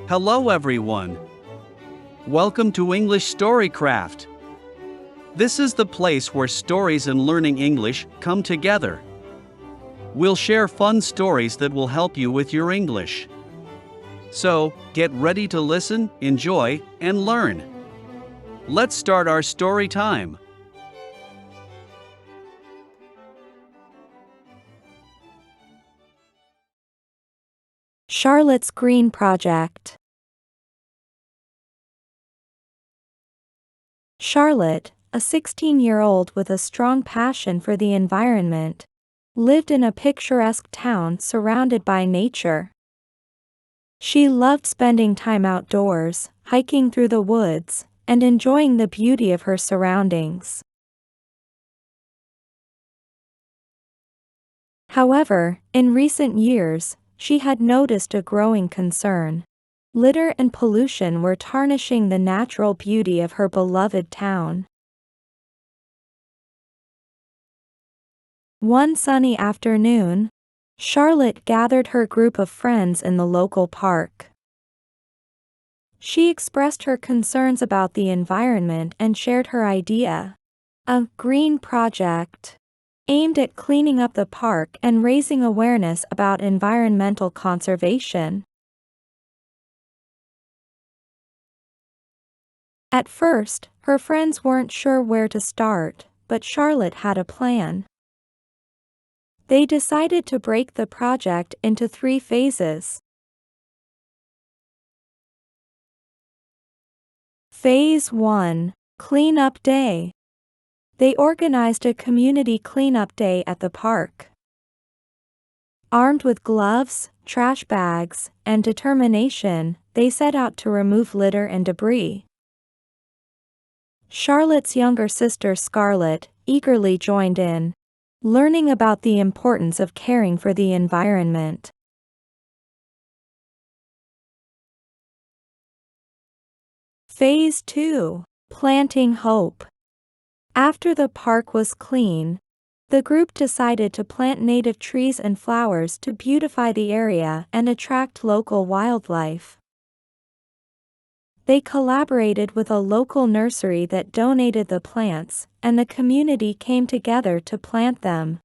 Hello everyone. Welcome to English StoryCraft. This is the place where stories and learning English come together. We'll share fun stories that will help you with your English. So, get ready to listen, enjoy, and learn. Let's start our story time. Charlotte's Green Project. Charlotte, a 16-year-old with a strong passion for the environment, lived in a picturesque town surrounded by nature. She loved spending time outdoors, hiking through the woods, and enjoying the beauty of her surroundings. However, in recent years, she had noticed a growing concern. Litter and pollution were tarnishing the natural beauty of her beloved town. One sunny afternoon, Charlotte gathered her group of friends in the local park. She expressed her concerns about the environment and shared her idea, a green project, aimed at cleaning up the park and raising awareness about environmental conservation. At first, her friends weren't sure where to start, but Charlotte had a plan. They decided to break the project into 3 phases. Phase 1: Cleanup Day. They organized a community cleanup day at the park. Armed with gloves, trash bags, and determination, they set out to remove litter and debris. Charlotte's younger sister Scarlett eagerly joined in, learning about the importance of caring for the environment. Phase 2: Planting Hope. After the park was clean, the group decided to plant native trees and flowers to beautify the area and attract local wildlife. They collaborated with a local nursery that donated the plants, and the community came together to plant them.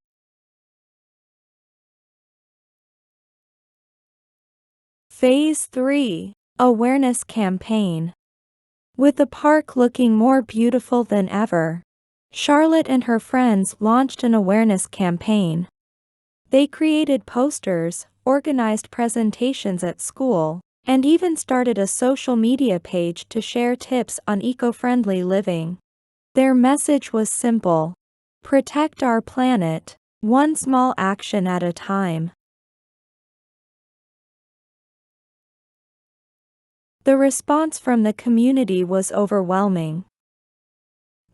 Phase 3: Awareness Campaign. With the park looking more beautiful than ever, Charlotte and her friends launched an awareness campaign. They created posters, organized presentations at school, and even started a social media page to share tips on eco-friendly living. Their message was simple: protect our planet, one small action at a time. The response from the community was overwhelming.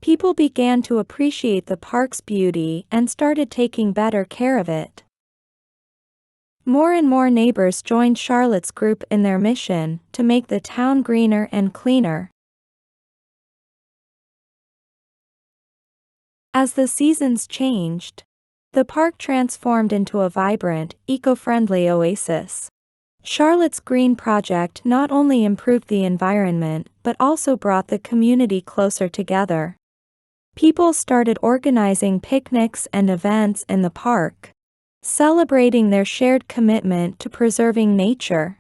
People began to appreciate the park's beauty and started taking better care of it. More and more neighbors joined Charlotte's group in their mission to make the town greener and cleaner. As the seasons changed, the park transformed into a vibrant, eco-friendly oasis. Charlotte's Green Project not only improved the environment but also brought the community closer together. People started organizing picnics and events in the park, celebrating their shared commitment to preserving nature.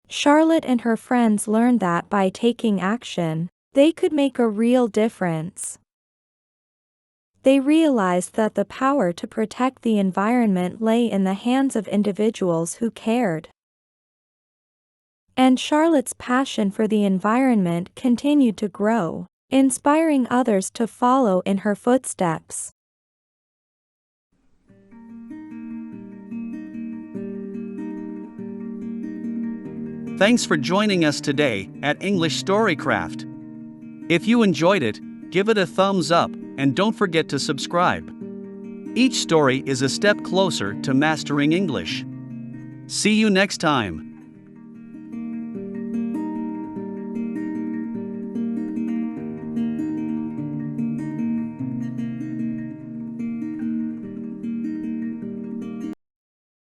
Charlotte and her friends learned that by taking action, they could make a real difference. They realized that the power to protect the environment lay in the hands of individuals who cared. And Charlotte's passion for the environment continued to grow, inspiring others to follow in her footsteps. Thanks for joining us today at English StoryCraft. If you enjoyed it, give it a thumbs up and don't forget to subscribe. Each story is a step closer to mastering English. See you next time.